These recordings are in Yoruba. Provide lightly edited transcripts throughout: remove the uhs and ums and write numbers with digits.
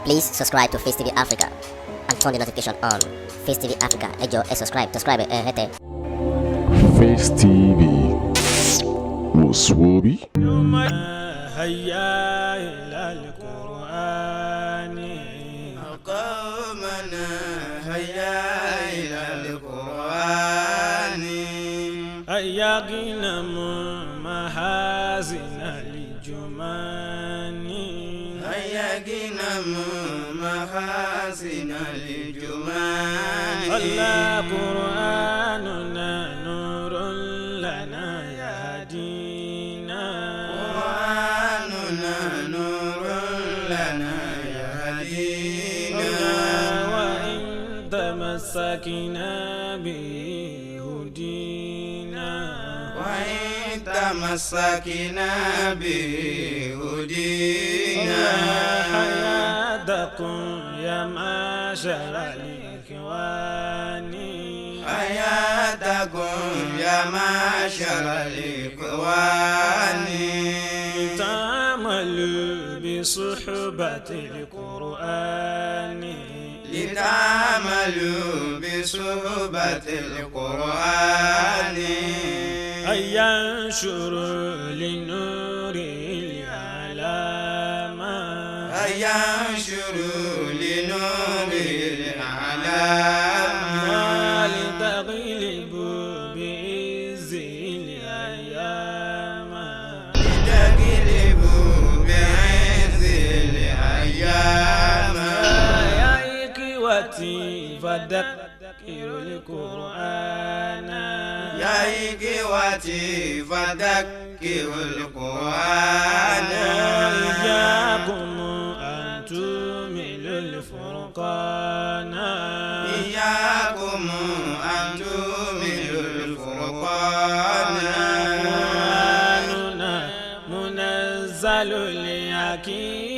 Please subscribe to Face TV Africa and turn the notification on. Face TV Africa, ẹ jọ̀ọ́ ẹ subscribe hete. Face TV Muswobi. الله قرآننا نور لنا يهدينا قرآننا نور لنا يهدينا وإن تمسكنا به هدينا وإن تمسكنا به هدينا حياتكم يا معشر الإخوان حياتكم يا معشر الإخوان لتعملوا بصحبة القرآن لتعملوا بصحبة القرآن أن ينشروا لنور العالم أن ينشروا لنور العالم ولتغلبوا بعز الأيام لتغلبوا بعز الأيام يا إخوتي فذكروا القرآن يا إخوتي فذكروا القرآن إياكم أن تهملوا الفرقان إياكم أن تهملوا الفرقان قرآننا منزل الحكيم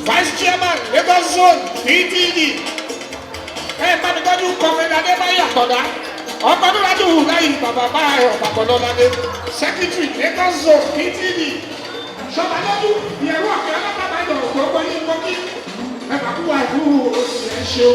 Vice Chairman, Lagos Zone, PTD. Everybody comment and never hear about that. Alh Nuratu Adetutu, Secretary, Lagos Zone, PTD. Sọ̀bàlọ́dún ìyẹ̀wò ọ̀kẹ́ ọlọ́pàá ìdọ̀rọ̀ gbogbo yín kọ́kí. Ẹ máa kú àìkú oṣù ẹ̀ ṣe o.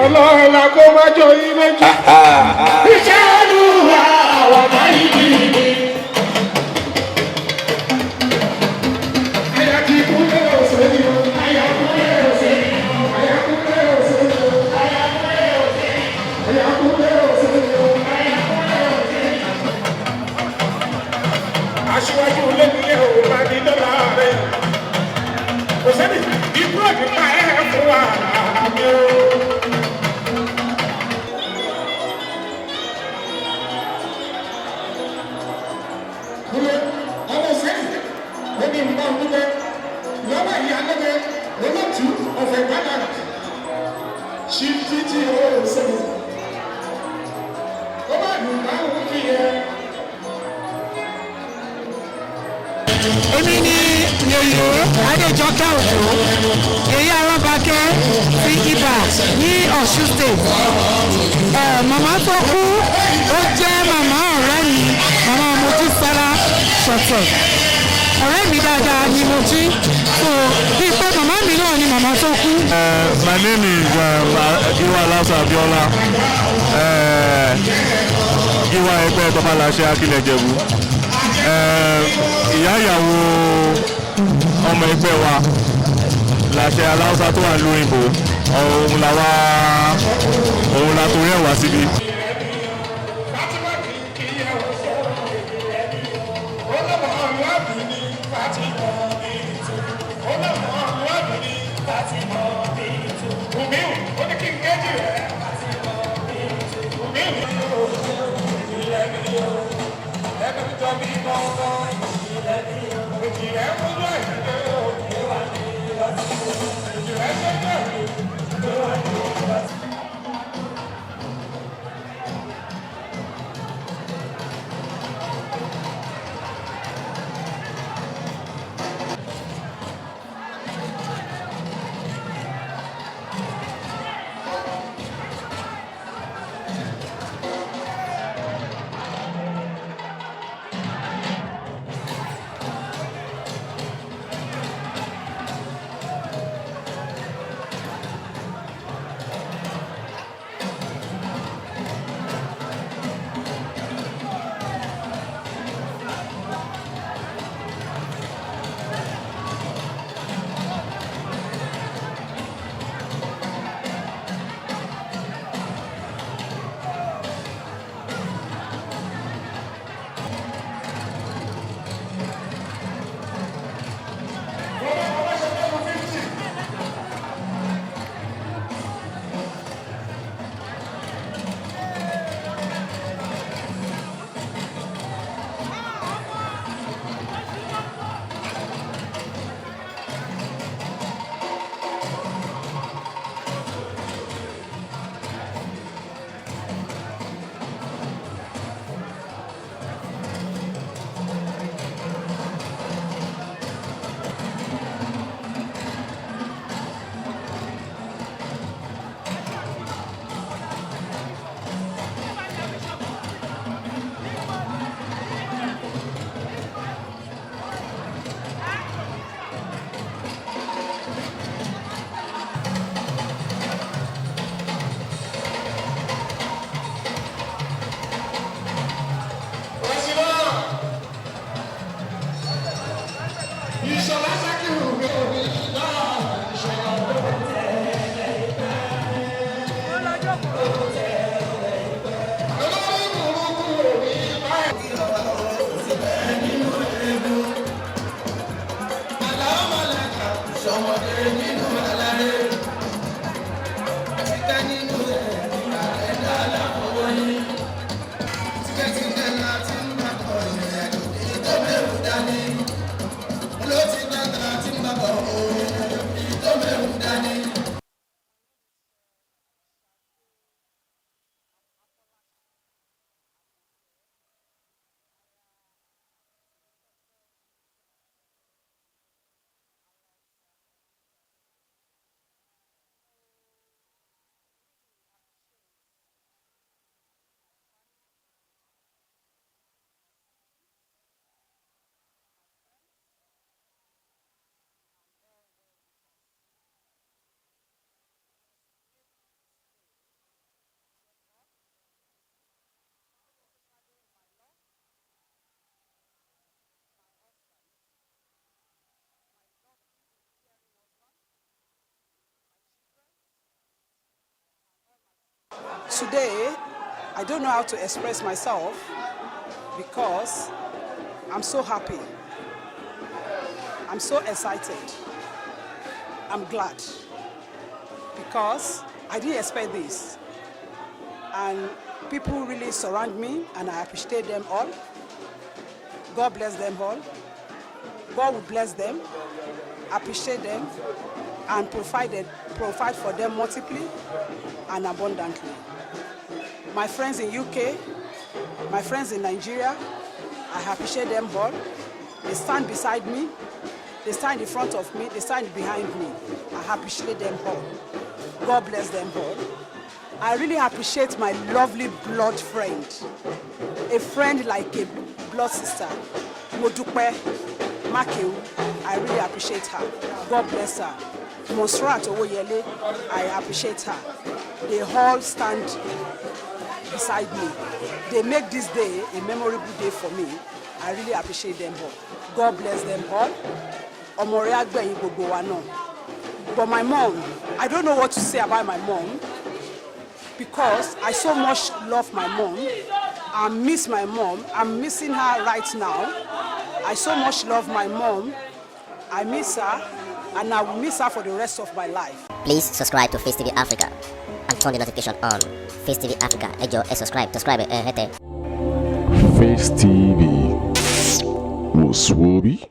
Lọ́la kó má jọ yín méjì. Iṣẹ́ Olúwa àwọn ọmọ yìí ni. Ayakúnlé òṣèlú, ayakúnlé òṣèlú, ayakúnlé òṣèlú, ayakúnlé òṣèlú, ayakúnlé òṣèlú, ayakúnlé òṣèlú. aṣíwájú lẹ́nìyẹ ò máa ní dọ́là rẹ̀ kò sẹ́ni ikú òdìpá ẹ̀ fún wa àmì o. kúlẹ̀ ọmọ sẹ́yìn ó ní nǹkan wípé lọ́wọ́ ìyá lọ́wọ́ olóòtú ọ̀fẹ́ gbàdàrà ṣí títí ó sẹ́yìn ó bá dùn báwọn kí ẹ. Èmi ni Yèyé Adéjọkẹ́ Òjó, Yèyé Arábákẹ́ ti Ibà ní Ọ̀ṣun State. Màmá tó kú ó jẹ́ màmá ọ̀rẹ́ mi, màmá Mojísọ́lá Ṣọ̀tẹ̀. Ọ̀rẹ́ mi dáadáa ni mo jí. So bíi pé màmá mi náà ni màmá tó kú. My name is Giwa Lasa Abiola. Giwa ẹgbẹ́ Babaláṣẹ Akílẹ̀jẹ̀bú. Ìyá ìyàwó ọmọ ẹgbẹ́ wa Láṣẹ Aláùsá tó wà lóyìnbó òun la torí ẹ̀ wá síbí. Today, I don't know how to express myself because I'm so happy. I'm so excited. I'm glad because I didn't expect this. And people really surround me and I appreciate them all. God bless them all. God will bless them, appreciate them, and provide for them multiply and abundantly. My friends in UK, my friends in Nigeria, I appreciate them all. They stand beside me, they stand in front of me, they stand behind me. I appreciate them all. God bless them all. I really appreciate my lovely blood friend, a friend like a blood sister, Modupe Makeu. I really appreciate her. God bless her. Monserrat Owoyele, I appreciate her. They all stand beside me. They make this day a memorable day for me. I really appreciate them all. God bless them all. Omore Agbeyin gbogbo wa náà. But my mom, I don't know what to say about my mom because I so much love my mom. I miss my mom. I'm missing her right now. I so much love my mom. I miss her and I will miss her for the rest of my life. Please subscribe to Face TV Africa and turn the notification on. Face TV Africa, ẹ jọ̀ọ́, subscribe, hete. Face TV was Swoby.